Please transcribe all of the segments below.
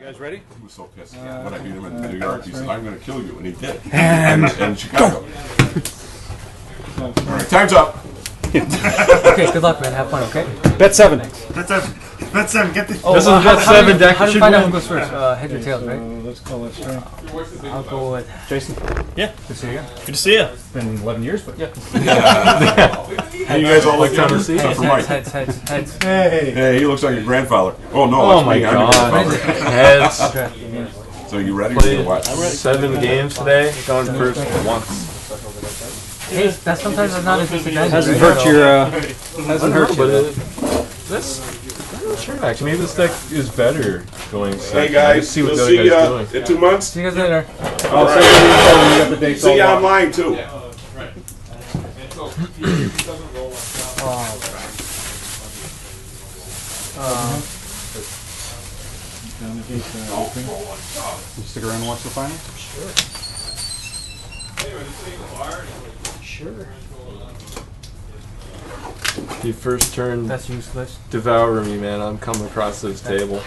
guys ready? He was so pissed when I beat him in New York. He said, I'm going to kill you. And he did. And Chicago. All right, time's up. Okay, good luck, man. Have fun, okay? Bet 7. Bet 7. Bet 7. Get the. Oh, this is bet 7 deck. How do you find out who goes first? Head or tails, right? Let's call it straight. I'll go with Jason. Yeah. Good to see you again. Good to see you. It's been 11 years, but yeah. You guys all look down except for Mike. Heads. Hey. Hey, he looks like your grandfather. Oh no! Oh that's my me. I'm your God. grandfather. Heads. So you ready? Played What? 7 games today. Gone first once. Hey, that's sometimes not a disadvantage. Hasn't right? hurt your. Hasn't hurt But you. this. I'm not sure actually. Maybe this deck is better going second. Hey guys, see what we'll the see other guy's doing. in 2 months. See you guys later. All right. You got the dates See you all online too. You stick around and watch the final? Sure. You first turn That's useless. devour me, man. I'm coming across this table.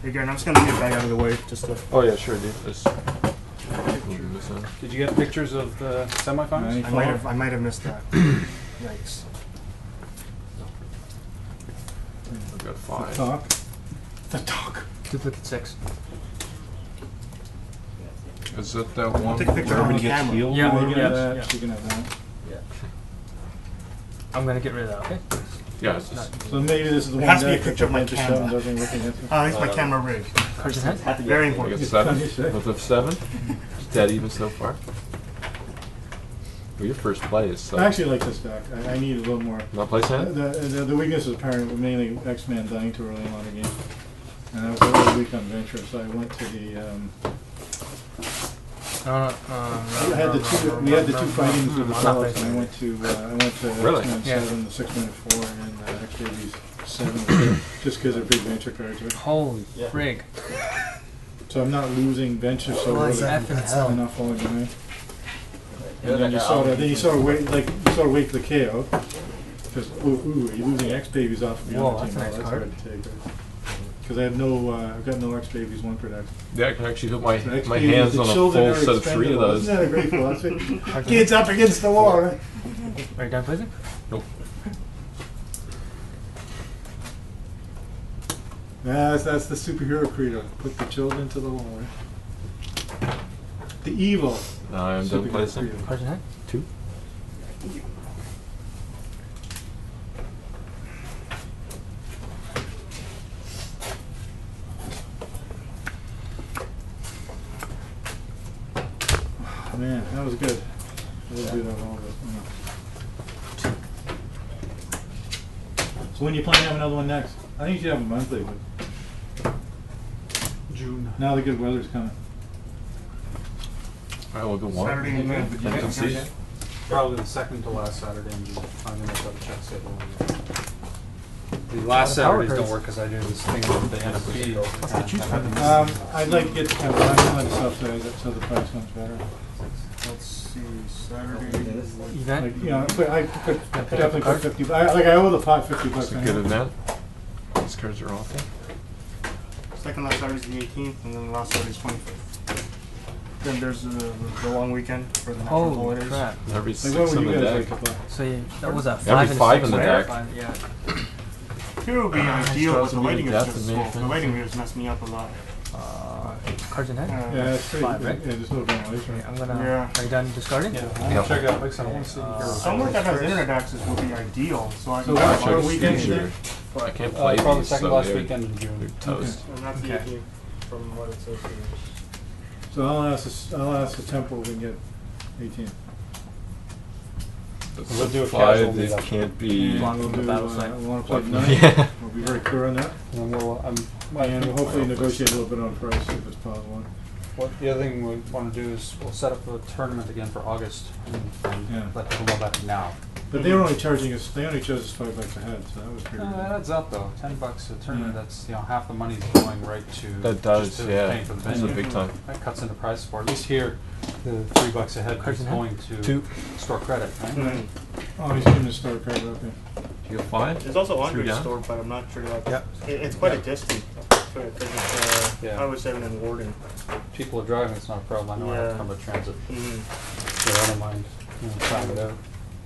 Hey, Garen, I'm just gonna get back out of the way. Just to. Oh yeah, sure, dude. This. Did you get pictures of the semifinals? I might have missed that. Yikes. I've got 5. Talk. The talk. Duplicate 6. Is that that one? Take a picture on camera. You Yeah, can have yeah. that. You can have that. I'm gonna get rid of that, okay? Yeah, it's just. So maybe this is the It one has to be a deck picture of my that the seven camera. doesn't look against it. It's my camera rig. Cards in hand? Very I important. got 7. With a 7. Dead even so far. Well, your first play is. I actually like this deck. I need a little more. Not play sand? The weakness is apparent, mainly X-Men dying too early on the game. And I was a little weak on Venture, so I went to the. We had the two fightings with the fellows, and I went to Really? X-Men Yeah. 7, the 6-4, and X-Babies 7, just because they're big Venture cards. Right? Holy frig. So I'm not losing Venture so Holy early. effing hell. I'm not falling behind. And then you saw wait for the KO. Because you're losing X-Babies off of the Whoa, other team. that's a nice card. Hard to take. Because I have I've got no X-Babies 1 for that. Yeah, I can actually put my So my hands on a full children are set of 3 of expendable. those. Isn't that a great philosophy? Kids up against the wall, right? Are you done placing? Nope. That's the superhero credo. Put the children to the wall, right? The evil. No, I'm done superhero placing. credo. Cards in hand? 2. Man, that was good. I will do that all, but, So when you plan to have another one next? I think you should have a monthly, but June. now the good weather's coming. Alright, we'll go 1. Saturday evening. Let's see. Probably the second to last Saturday in June. I'm gonna have to check schedule. The last Saturdays don't work because I do this thing with the NFP. I'd like to get the kind of subsidize it so the price comes better. Let's see. Saturday. Event? Like, you know, I could definitely put 50. I owe the pot $50. It's a good event. These cards are awful. Second last Saturday's the 18th, and then the last Saturday's 25th. Then there's the long weekend for the national Holy holidays. crap. There'll be Like, 6 what on would the you guys deck. like to play? So that was a 5 Every and a 5 6, in the right? deck. Yeah. Here would be ideal, but the waiting Death is just and slow. Nathan. The waiting has messed me up a lot. Cards in hand? Yeah, it's pretty. 5, right? Yeah, just a little ventilation. Okay, I'm gonna. Yeah. Are you done discarding? Yeah, I want to check out like I want to see Somewhere that has internet access would be ideal, so I So can that's watch our it. weekend Sure. then? I can't play probably these, second so last they're weekend in June. toast. And that's the Okay. 18th from what it says here. So I'll ask the temple if we can get 18. We'll do a 5, casual this meetup. can't be. Block We'll from the do, battle site. we want to play Block- 9. Yeah. We'll be very clear on that. And then And we'll hopefully negotiate a little bit on price if it's possible. the other thing we want to do is we'll set up a tournament again for August and Yeah. let people know about it now. But they were only charging us, they only charged us $5 a head, so that was pretty That good. adds up though. $10 a tournament. Yeah. That's half the money's going right to That does, just to yeah. paying for the That's a venue. big time. That cuts into price support. At least here, the $3 a head Cards is in hand? going to 2. store credit. Right? Oh, he's giving the star card up there. You got 5? There's also Three Andre down? store, but I'm not sure. Like, Yeah. it's quite a distance. Because Yeah. Highway 7 and Warden. People are driving, it's not a problem. I know I have Yeah. public transit, Mm-hmm. so I don't mind trying it out.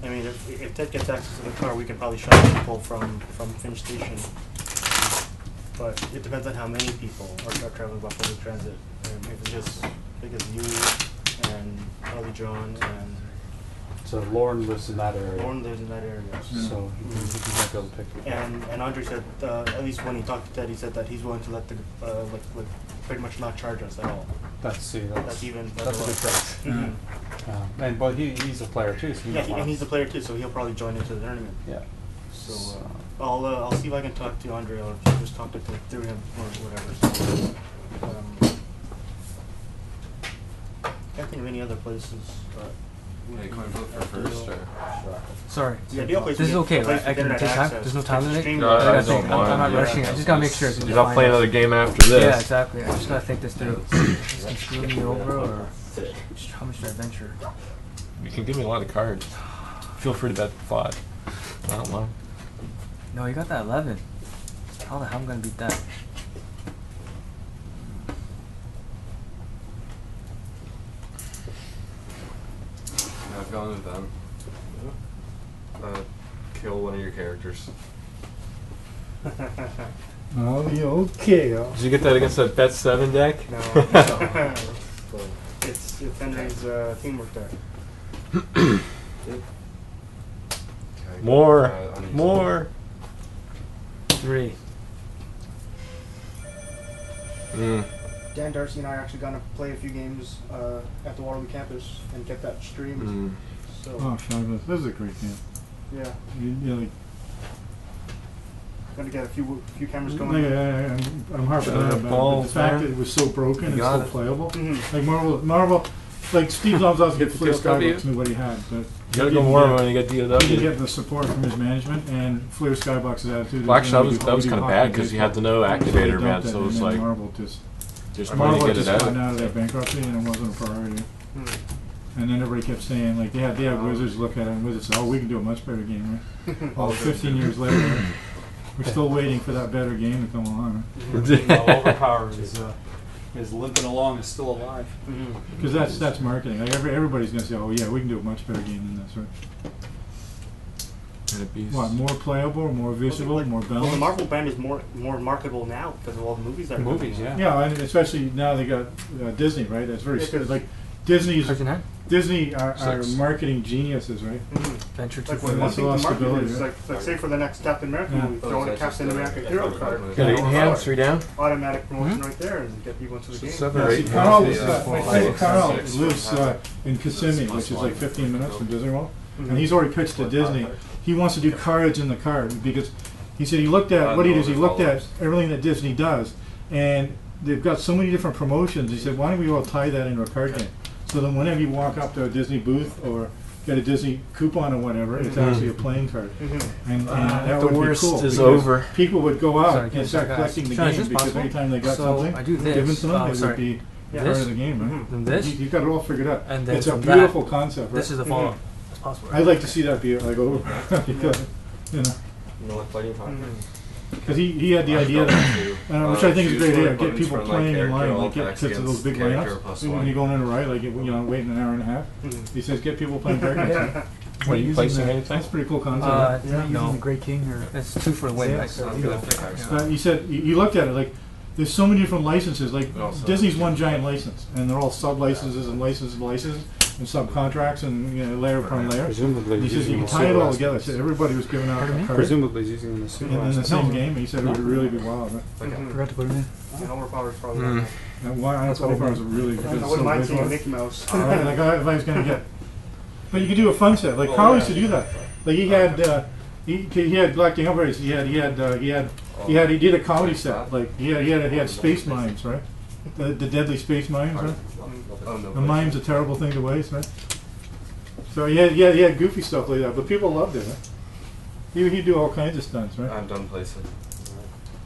I mean, if Ted gets access to the car, we can probably shuttle people from Finch Station. But it depends on how many people are traveling by public transit. And if it's just because you and Ellie John and So Lauren lives in that area, Lauren lives in that area. so he might be able to pick it up. And Andre said, at least when he talked to Ted, he said that he's willing to let the like pretty much not charge us at all. That's even better. that's a good price. Mhm. And but he's a player too, so he Yeah, might want and he's a player too, so he'll probably join into the tournament. yeah. So I'll see if I can talk to Andre or just talk to through him or whatever. So, can't think of any other places. But Yeah, you can vote for first or? Sorry. the ideal place This is to get- okay, place right? I with can internet take time. access. There's no time limit? Extremely No, I gotta don't think. mind. I'm not Yeah. rushing. I just gotta make sure it's You're not playing another game after this. Yeah, exactly. I just gotta think this through. Is he screwing me over or how much should I venture? You can give me a lot of cards. Feel free to bet 5. I don't mind. No, you got that 11. How the hell am I gonna beat that? I've gone with them. Kill one of your characters. Oh, the old KO. Did you get that against that Bet 7 deck? No. It's Henry's teamwork there. More. Unusable. More. 3. Dan Darcy and I are actually gonna play a few games at the Waterloo campus and get that streamed. So Oh, fabulous. This is a great game. yeah, Like, gonna get a few cameras going. I'm harping on it, but balls, the fact man. that it was so broken and got so it. playable. Mhm. Like Marvel, like Steve Jobs also get Get the Flair PSW? Skybox knew what he had, but You gotta he go didn't more get- when you get he didn't DOW. get the support from his management and Flair Skybox's attitude. Well, actually, is, that was we do kind of hockey bad because you had to know baseball. activator, Dumped man. it, So and it's then like Marvel just there's money Marvel to just get it gotten out. out of their bankruptcy and it wasn't a priority. Mhm. And then everybody kept saying, like, they had Wizards look at it and Wizards said, oh, we can do a much better game, right? Well, 15 years later, we're still waiting for that better game to come along. OverPower is limping along, is still alive. Mhm. Because that's marketing. Like everybody's going to say, oh, yeah, we can do a much better game than this, right? And a beast. What, more playable, more visual, more Well, the balanced? Marvel brand is more marketable now because of all the movies that are coming Movies, out. yeah. Yeah, and especially now they got Disney, right? That's very, Yeah, 'cause- like, Disney's, Cards in hand? Disney are 6. marketing geniuses, right? Mhm. Venture Like to one that's thing a to lost market ability, is right? like say for the next Captain America Yeah. movie, throw in a Captain America hero card. Got 8 hands, 3 down. Automatic promotion right there and get people into the game. 7 Yeah, or see, 8 Carl, hands. my friend Carl lives in Kissimmee, which is like 15 minutes from Disney World, and he's already pitched to Disney. He wants to do cards in the card because he said he looked at what he does. He looked at everything that Disney does, and they've got so many different promotions. He said, why don't we all tie that into a card game? So then whenever you walk up to a Disney booth or get a Disney coupon or whatever, it's actually a playing card. And that The would be worst cool. is because over. People would go out Sorry, can I and start check out? collecting the Sean, is game this because possible? anytime they got So something I do this. given to them, it sorry. would be Yeah. part This? of the game, right? Then this? You've got it all figured out. And then It's a from that, beautiful concept, right? This is the follow-up. It's possible. I'd like to see that be like over, because, you know, You know what fighting hockey? because he had the idea that, which I think is a great idea, get people playing in line, like get to those big lineups. When you go in a ride, like, you know, waiting an hour and a half, he says, get people playing card games. right? What, are you placing anything? That's a pretty cool concept. right? Yeah, no. the Great King or It's 2 for the win. Yeah, Like, so you know. He said, you looked at it, like, there's so many different licenses, like, Also- Disney's one giant license, and they're all sub-licenses and licenses and licenses, and subcontracts, and, you know, layer upon layer. Presumably, And he he's says, you using can the tie it all suit together. last So everybody was giving out a Pardon me? card Presumably, he's using the suit in the last same No. game, and he said it would really be wild. Right? Mhm. forgot to put it in. And OverPower is probably Mm. one. And why, I thought it was really good. I wouldn't mind seeing Mickey Mouse. Right, like if I was gonna get, but you could do a fun set. Like Carl used to do that. Like he had Black King Operators. He did a comedy set. Like he had space mines, right? The deadly space mines, right? Oh, no. A mine's a terrible thing to waste, right? So he had goofy stuff like that, but people loved it. Right? He'd do all kinds of stunts, right? I'm done placing.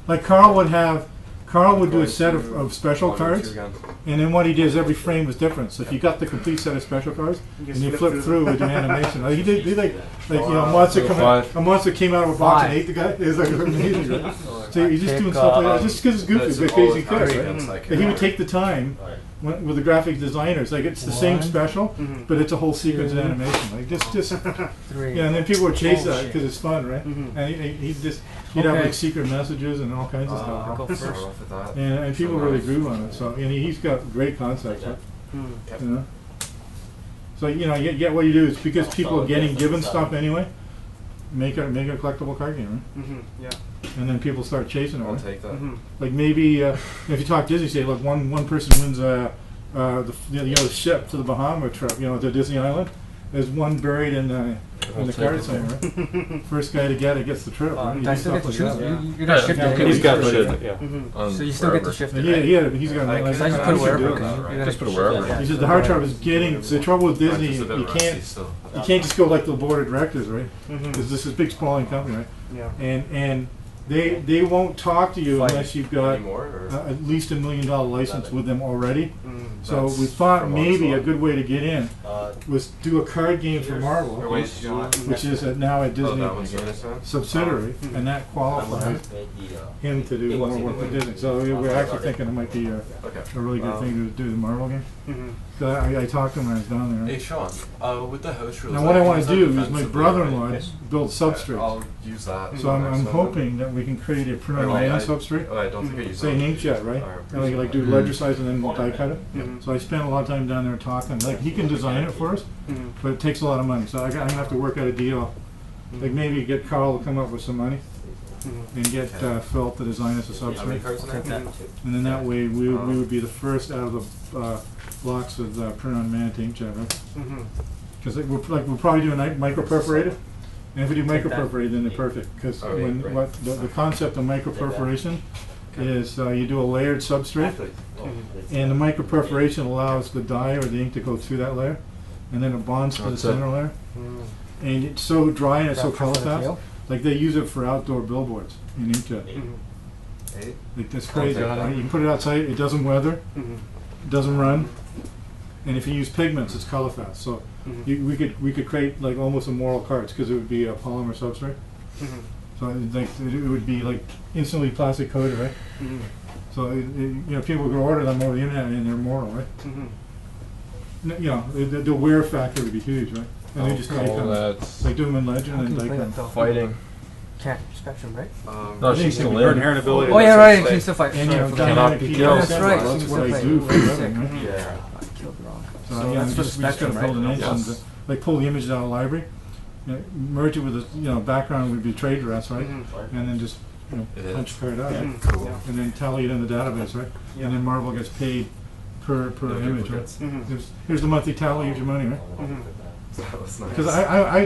Like Carl would have Carl would do a set of special cards, and then what he did is every frame was different. So if you got the complete set of special cards, and you flip through with your animation, like he did like you know, a monster came out of a box and ate the guy. It was like amazing, right? So he's just doing stuff like that, just because it's goofy, because he could, right? But he would take the time with the graphic designers, like it's the same special, but it's a whole sequence of animation, like just yeah, and then people would chase that because it's fun, right? And he'd have like secret messages and all kinds of stuff. I'll go first. And people really grew on it. So and he's got great concepts, right? You know. So you know, yet what you do is because people are getting given stuff anyway, make a collectible card game, right? Yeah. And then people start chasing it. I'll Right? take that. Like maybe if you talk Disney, say look, one person wins the ship to the Bahama trip, you know, to Disney Island. There's one buried in the card somewhere. Right? First guy to get it gets the trip. Right? You I do still get stuff to like choose. that. You're gonna shift it. He's got Shit, shit. yeah. So you still get to shift it. Yeah, he's got I like, So I just I put it should wherever. do it. 'Cause you're gonna Just put it shift wherever. He says the hard trouble is getting. The trouble with Disney, you can't just go like the board of directors, right? Because this is a big sprawling company, right? Yeah. And they won't talk to you unless you've got Anymore, or? at least $1 million license with them already. So That's we thought from maybe a Onslaught. good way to get in was do a card game for Marvel, which is now a Oh, Disney that one's nice, huh? subsidiary, and that qualifies him to do more work with Disney. So we're actually thinking it might be a really good thing to do the Marvel game. So I talked to him when I was down there. Hey Sean, with the host rules. Now what I want to do is my brother-in-law build substrates. I'll use that. So I'm hoping that we can create a print-on-demand substrate. Oh, I don't think I use Say an inkjet, right? And like do ledger size and then die cut it. So I spent a lot of time down there talking. Like he can design it for us, but it takes a lot of money. So I'm gonna have to work out a deal. Like maybe get Carl to come up with some money and get Phil to design us a substrate. And then that way we would be the first out of the blocks with print-on-demand inkjet, right? Because we're probably doing micro perforated. And if we do micro perforated, then they're perfect. Because the concept of micro perforation is you do a layered substrate, and the micro perforation allows the dye or the ink to go through that layer, and then it bonds to the center layer. And it's so dry and it's so color fast. Like they use it for outdoor billboards in inkjet. Like that's crazy. Right? You can put it outside. It doesn't weather. It doesn't run. And if you use pigments, it's color fast. So we could create like almost immoral cards because it would be a polymer substrate. So it would be like instantly plastic coated, right? So you know, people could order them over the internet and they're immortal, right? You know, the wear factor would be huge, right? And they just take them, like do them in Legend and like them. Fighting. Can't Spectrum, right? No, she's still Her in. inherent ability. Oh yeah, right. You can still fight. And you know, Sorry, dynamic be PDF killed. That's right. That's You can what I still do fight. for a living, right? Yeah. I killed it wrong. So So yeah, that's we for just Spectrum, gotta build an right? engine, Yes. like pull the images out of the library, you know, merge it with the background would be trade dress, right? And then just punch card out, right? And then tally it in the database, right? And then Marvel gets paid per image, right? Here's the monthly tally. Here's your money, right? That was nice. Because I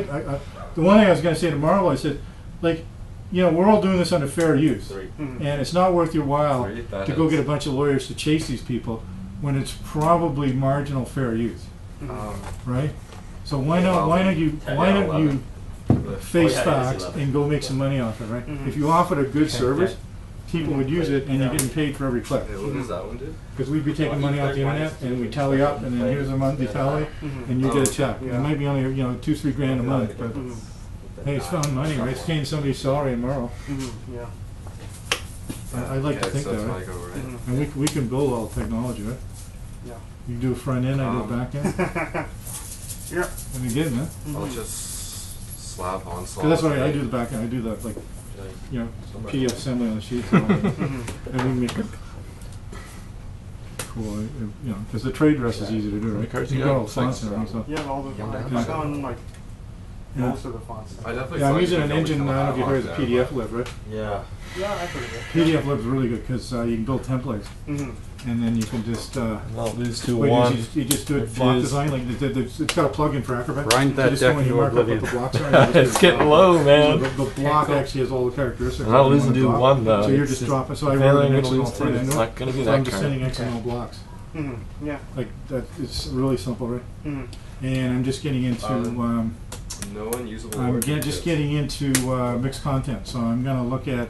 the one thing I was going to say to Marvel, I said, like, you know, we're all doing this under fair use, and it's not worth your while to go get a bunch of lawyers to chase these people when it's probably marginal fair use, right? So why don't you face facts and go make some money off it, right? If you offered a good service, people would use it, and you're getting paid for every click. What does that one do? Because we'd be taking money off the internet, and we tally up, and then here's a monthly tally, and you get a check. It might be only $2-3 grand a month, but hey, it's found money, right? It's paying somebody's salary tomorrow. Yeah. I like to think that, right? And we can build all the technology, right? Yeah. You do a front end, I do a back end. Yeah. And again, man. I'll just slap Onslaught. Because that's what I do the back end. I do the PDF assembly on the sheets. And we make it cool, because the trade dress is easy to do, right? cards You you got got? all the fonts and everything, so. Yeah, all the fonts. Yeah. I've gone like Yeah. most of the fonts. I definitely Yeah, I'm thought using you an could engine, become I don't know if you heard of the Hawkeye, PDF lib, right? Yeah. Yeah, I've heard of it. PDF lib's really good because you can build templates, and then you can just Well, these two wait, one. you just do it block design, like it's got a plug-in for Acrobat. Grind So that just go deck and you into mark up what oblivion. the blocks are. and you just It's do it. getting low, man. The block actually has all the characteristics. I'm not that you losing wanna to drop. one though. So you're It's just dropping. So I failing wrote an to lose XML to for it. it. It's not gonna be So that I'm just card. sending XML blocks. Yeah. Like that, it's really simple, right? And I'm just getting into No unusable I'm word just images. getting into mixed content. So I'm gonna look at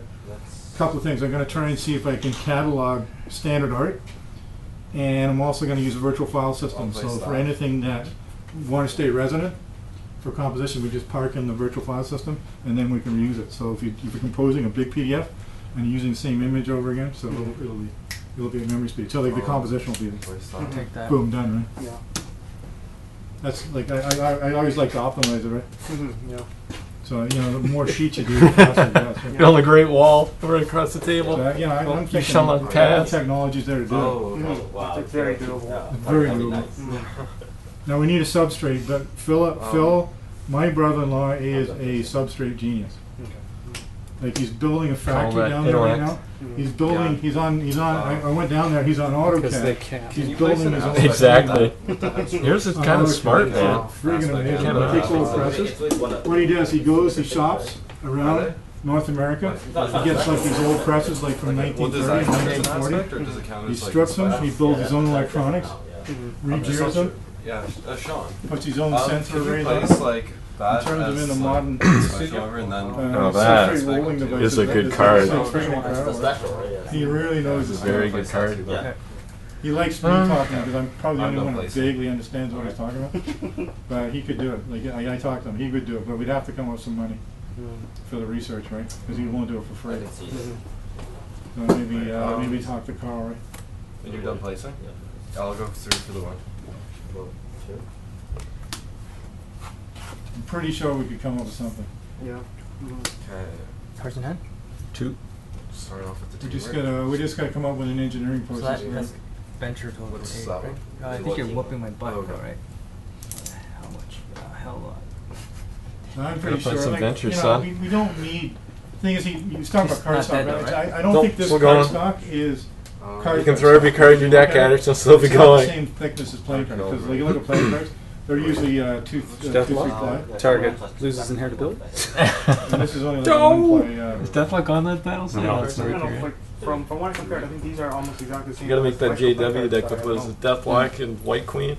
couple of things. I'm going to try and see if I can catalog standard art, and I'm also going to use a virtual file system. So for anything that want to stay resident for composition, we just park in the virtual file system, and then we can reuse it. So if you're composing a big PDF and using the same image over again, so it'll be a memory speed. So like the composition will be Take that. boom, done, right? Yeah. That's like I always like to optimize it, right? Yeah. So you know, the more sheets you do, the faster it goes. Right? On the Great Wall, right across the table. So, you know, I'm You thinking shall not all the pass. technologies there to do it. Wow. It's very doable. Very doable. Now we need a substrate, but Phil, my brother-in-law is a substrate genius. Like he's building a factory that down there right intellect. now. He's building. He's on. I went down there. He's on Because they AutoCAD. can't. He's building his own. Exactly. Yours is kind of smart, man. Friggin' amazing. Can't He takes believe old presses. What he does, he goes, he shops around North America. He gets like these old presses, like from 1930, 1940. He strips them. He builds his own electronics. Regears them. Yeah, Sean. Puts his own sensor arrays on. Place like that Turns them into modern. over and then Oh, that substrate rolling devices. is a good It's card. like friggin' incredible. He really knows his It's a very stuff. good card. Yeah. He likes me talking because I'm probably the I'm only no one that place. vaguely understands what he's talking about. But he could do it. Like I talked to him, he would do it. But we'd have to come up with some money for the research, right? Because he won't do it for I free. can see this. So maybe talk to Carl, right? when you're done placing, I'll go through for the one. Well, sure. I'm pretty sure we could come up with something. Yeah. Okay. Cards in hand? Two. Start off with the We teamwork. just gotta come up with an engineering So process. that's venture total. What's eight, that right? one? I think you're whooping my butt, Okay. though, right? How much? A hell lot. I'm pretty Gotta sure. put some Like, venture, you know, son. we don't need. Thing is, you start It's about card not stock. dead though, Right? right? I don't Nope, think this still card going. stock is. Card You can stock. throw every card in your deck at it, she'll still be It's not the going. same thickness as playing cards because like, you look at playing cards, they're usually two, three Deathlock? ply. Target loses inheritability. And this is only like No! one play. Is Deathlock on that battle? No, it's not. Like, from what I compared, I think these are almost exactly the same. You gotta make that as special JW cards deck that that I was know. Deathlock and White Queen.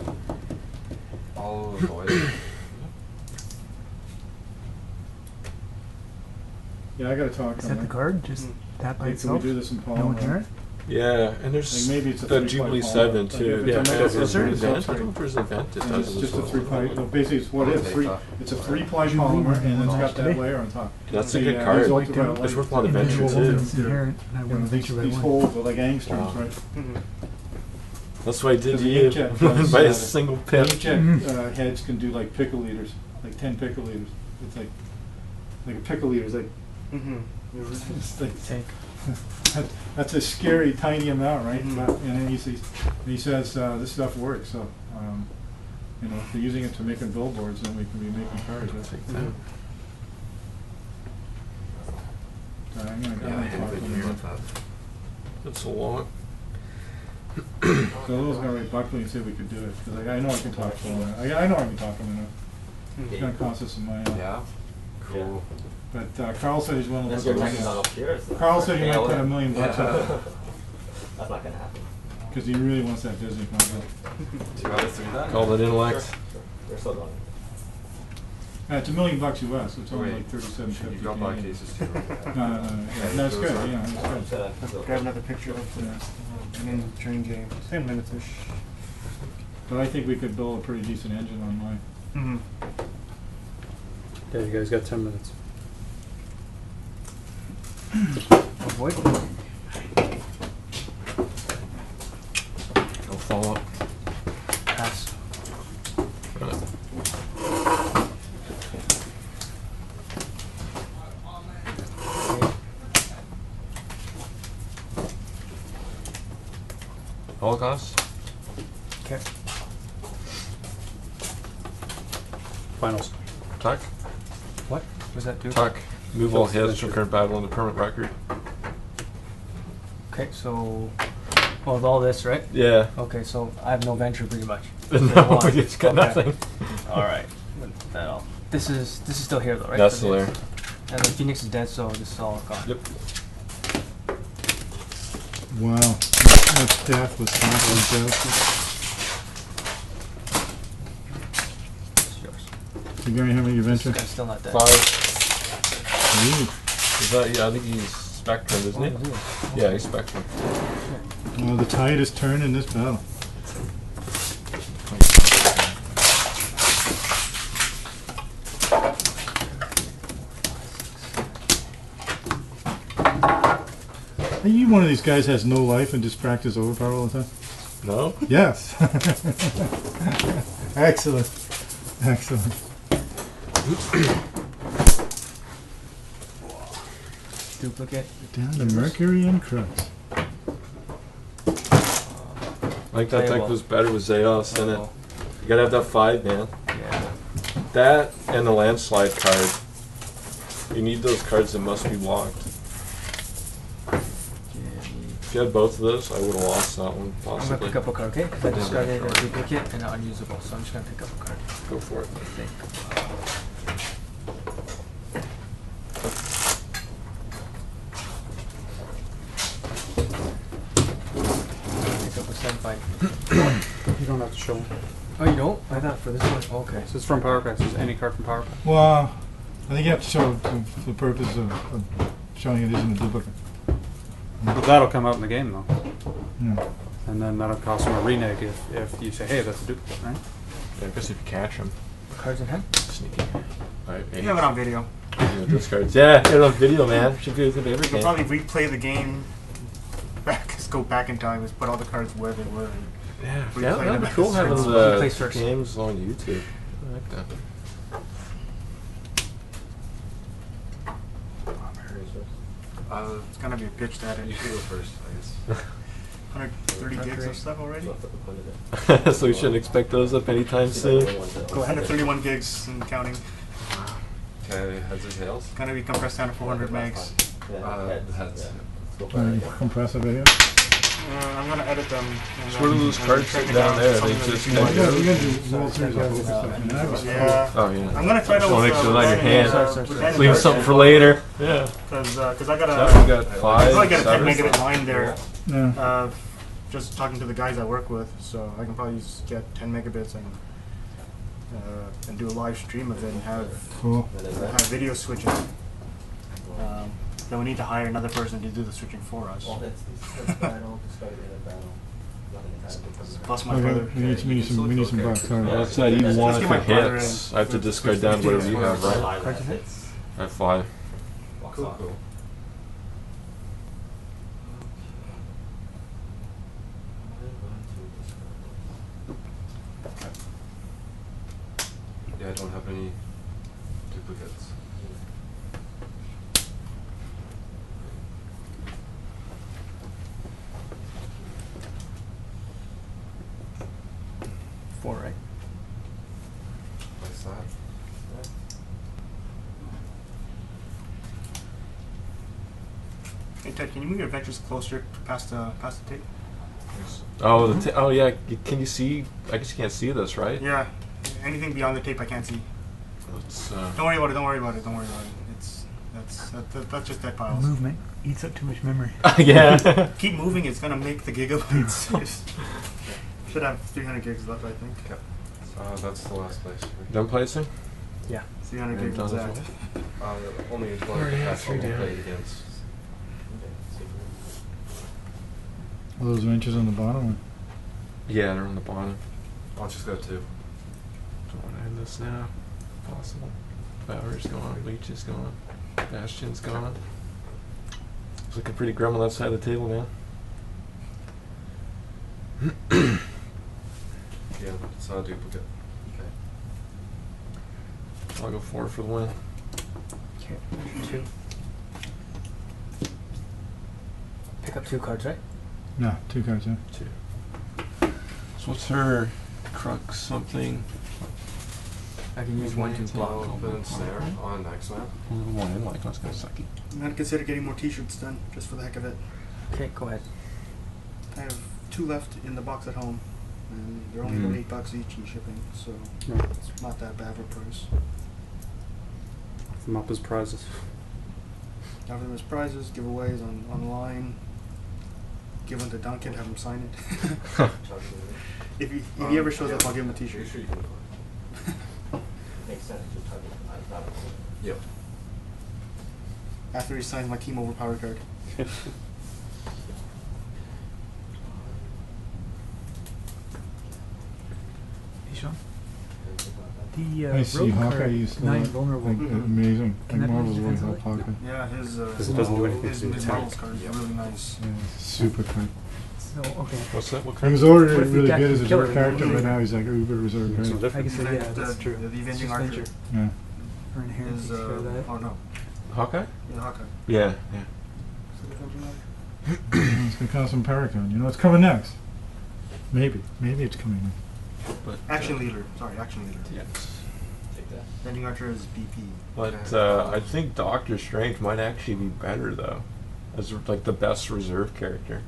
I'll avoid. Yeah, I gotta talk Is to that the them. card? Just that by Like, can we itself? do this in No Polymer? inherent? Yeah, and there's Like maybe it's a the 3-ply Jubilee polymer. 7 Like, too. if Yeah. it's a Is there an substrate, event? I don't substrate. know if there's an event that And does it's it just a as well. 3-ply. No, basically, it's what it is. It's a 3-ply polymer, and it's got that layer on top. That's a The, good these card. ultraviolet It's worth a light- lot of venture Individual too. one's inherent, and I You won know, a venture by these one. holes are like angstroms, Wow. right? Mhm. That's what I did Because to the you. inkjet does, By a single The pip. inkjet heads can do like picoliters, like 10 picoliters. It's like a picoliter is like, Mhm. it's like Take. that's a scary tiny amount, right? Mhm. And then he says this stuff works. So you know, if they're using it to making billboards, then we can be making cards. Right? Take that. So I'm gonna Yeah, I talk to agree them. with that. That's a lot. So Lil's gonna write Buckley and say we could do it because I know I can talk to him. I know I can talk to him. It's gonna cost us some money. Yeah. Cool. But Carl said he's willing to Unless look your at tank is not this. up here. it's not- Carl said he might Yeah, put $1 million bucks on it That's not gonna happen. because he really wants that Disney contract. 2 out of 3 then. Call it Sure, intellect. sure. We're still going. It's $1 million US. So it's only Wait, like 37.50. You've got black cases too. No. Yeah, no, it's good. Yeah, it's good. Grab another picture of Yeah. and then train game. Same limits-ish. But I think we could build a pretty decent engine online. Mhm. Yeah, you guys got 10 minutes. Avoid. I'll follow up. Pass. Holocaust? Okay. Finals. Tuck? What does that do? Tuck. Move all Fills heads venture. from current battle into permanent record. Okay, so. Well, with all this, right? Yeah. Okay, so I have no venture pretty much. No, One. it's got Okay. nothing. Alright. That'll. This is still here though, right? That's So still there. And the Phoenix is dead, so this is all gone. Yep. Wow. That staff was fantastic. It's yours. You gonna have any This adventure? guy's still not dead. 5. Is that, yeah, I think he's Spectrum, isn't Oh, he? is he? Yeah, he's Spectrum. Well, the tide has turned in this battle. Are you one of these guys has no life and just practice overpower all the time? No? Yes. Excellent. Excellent. Duplicate. Down to Mercury and Crux. I think that deck was better with Zeos in it. Oh, You gotta have that 5, man. yeah. That and the Landslide card. You need those cards that must be blocked. If you had both of those, I would have lost that one, I'm gonna possibly. pick up a card, okay? Because I discarded a duplicate and unusable, so I'm just gonna pick up a card. Go for it. I think. Pick up a 7-5. You don't have to show them. Oh, you don't? I thought for this one. Oh, okay. This is from Power Cards. This is any card from Power Cards. Well, I think you have to show it for the purpose of showing it isn't a duplicate. But that'll come out in the game though. Yeah. And then that'll cost them a renege if you say, hey, that's a duplicate, right? Yeah, I guess if you catch them. Cards in hand? Sneaky. Alright, You have it on video. discards. Yeah, get it on video, man. Should be with You every can game. probably replay the game. Just go back in time and put all the cards where they were. Yeah, replay that'd them be at cool the having start. the Place first. games on YouTube. I like that. It's gonna be a pitch that You should go first, I guess. 130 gigs of stuff already. So we shouldn't expect those up anytime soon. Go 131 gigs and counting. Okay, heads or tails? Gonna be compressed down to 400 megs. Heads. Compress a video. I'm gonna edit them. Where do those cards sit down there? They just Yeah, we're gonna do World Series all this stuff. And I was- Yeah. Oh yeah. I'm gonna try to. Don't make sure on your hand. Leave Leave something for later. Yeah. Because I So we gotta. got I 5, probably got a 10 7. megabit line there. Yeah. Just talking to the guys I work with, so I can probably just get 10 megabits and do a live stream of it and have Cool. video switching. Then we need to hire another person to do the switching for us. Plus my brother. Okay, we need some bucks. All right. That's not even one Let's if get it my brother hits. in. I have to discard down whatever you have, right? Cards in hand? I have 5. Cool. Yeah, I don't have any duplicates. Four, right? What's that? Hey Ted, can you move your adventures closer past the tape? Oh, oh yeah. Can you see? I guess you can't see this, right? Yeah. Anything beyond the tape I can't see. Let's, Don't worry about it. Don't worry about it. Don't worry about it. That's just dead files. Movement eats up too much memory. yeah. Keep moving. It's gonna make the gigabytes. Should have 300 gigs left, I think. Okay. That's the last place. Done placing? Yeah. 300 gigs Done as exact. Only one Already have that's 3 only down. played against. Are those wrenches on the bottom? Yeah, they're on the bottom. I'll just go 2. Don't want to end this now. Possible. Power's gone. Leech is gone. Bastion's gone. It's looking pretty grim on that side of the table, man. Yeah, it's not a duplicate. I'll go 4 for the win. Okay. 2. Pick up 2 cards, right? No, 2 cards, yeah. 2. So what's her Crux something? I can use 1 to block. Open snare on next map. 1 in like that's gonna sucky. I'm gonna consider getting more T-shirts done, just for the heck of it. Okay, go ahead. I have 2 left in the box at home, and they're only about $8 each in shipping, so it's not that bad of a price. Them up as prizes. Have them as prizes, giveaways online. Give one to Duncan, have him sign it. if he ever shows up, I'll give him a T-shirt. You sure you can go? Makes sense. Yep. After he signs my team overpower card. Hey, Sean. The I see rogue Hawkeye card, used a 9 lot. vulnerable. Like, amazing. Can Like that be Marvel's used really help defensively? Hawkeye. Yeah, his Because it doesn't do anything his to mid attack. models card is really nice. Yeah, super card. So, okay. What's that? What He kind? was already What if he really got good as a killer? reserve character, but now he's like uber reserve Makes no character. I difference. guess, yeah, that's the, true. The It's Avenging just Archer nature. Yeah. Or inherent is feature of that. oh no, Hawkeye? yeah, Hawkeye. Yeah, yeah. It's gonna cause some Paracon. You know what's coming next? Maybe it's coming next. But Action leader. Sorry, action leader. yes. Take that. Avenging Archer is BP. But I think Doctor Strange might actually be better though, as like the best reserve character.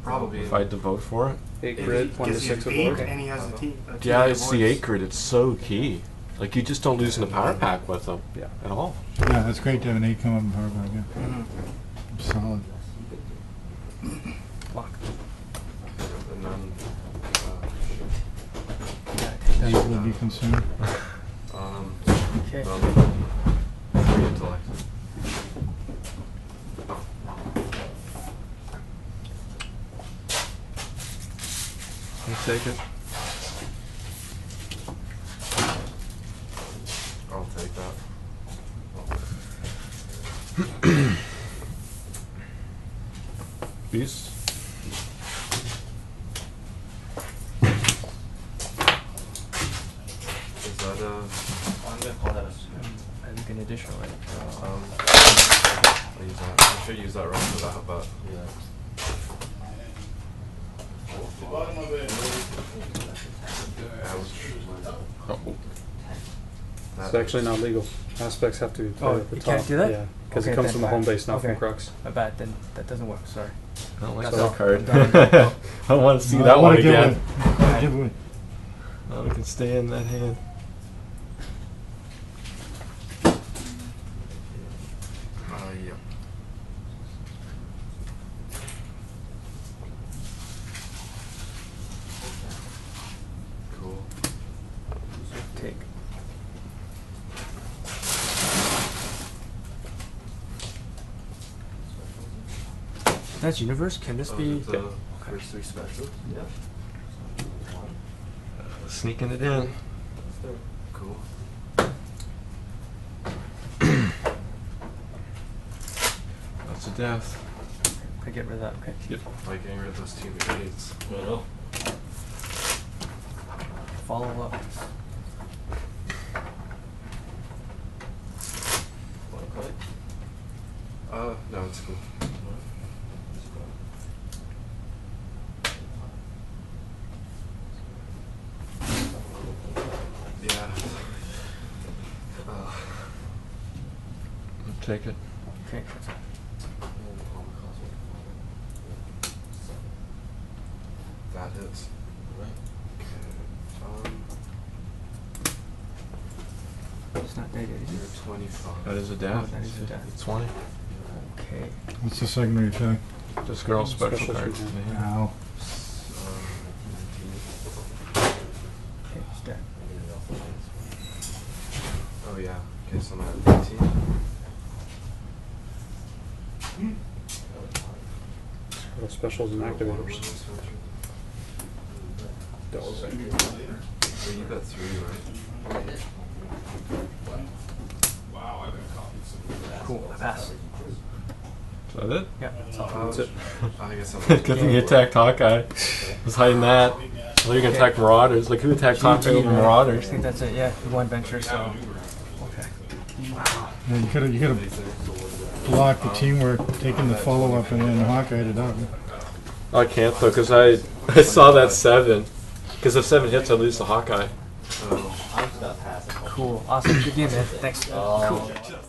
Probably. If I had to vote for it. 8 grid, 1 to 6 with eight, orc. and he has a team. Yeah, it's the 8 crit. It's so key. Like you just don't lose in the power pack with them. Yeah. At all. Yeah, that's great to have an 8 come up in power back. Yeah. Mm-hmm. Solid. Block. And then. These will be consumed. Okay. Intellect. You take it. I'll take that. Beast. Is that I'm gonna call that a I think an additional, right? I'll use that. I should use that right for that, but Oh. It's actually not legal. Aspects have to be played Oh, at the you top. can't do that? Yeah, because Okay, it comes then from the fine. home base, not Okay. from Crux. My bad, then that doesn't work, sorry. I don't like That's that all. card. I'm done. I want to see I that wanna one give again. it- I wanna give it- Oh, we can stay in that hand. yeah. Cool. Take. That's universe? Can this be? The first 3 specials? Yeah. Sneaking it in. Cool. That's a death. I get rid of that, okay. Yep. Like getting rid of those 2 negatives. Follow up. No, it's cool. Yeah. Take it. Okay, that's it. That hits. It's not dead yet, is it? 25. That is a death. Oh, that is a death. 20. Okay. What's the secondary attack? Just girl special Special cards. treatment. Yeah. Ow. Okay, it's dead. Oh yeah. Okay, so I'm at 19. Little specials and activators. Oh, you got 3, right? Cool, I pass. Is that it? Yeah, that's all. That's it. I guess I'm Good thing you attacked Hawkeye. I was hiding that. I thought you were going to attack Marauders. Like, who attacked Hawkeye over I Marauders? think that's it, yeah. One venture, so. Okay. Yeah, you could have blocked the teamwork, taking the follow up, and then Hawkeye it up. Oh, I can't, though, because I saw that 7. Because if 7 hits, I lose to Hawkeye. I'm just gonna pass it. Cool. Awesome. Good game, man. Thanks. Oh. Cool.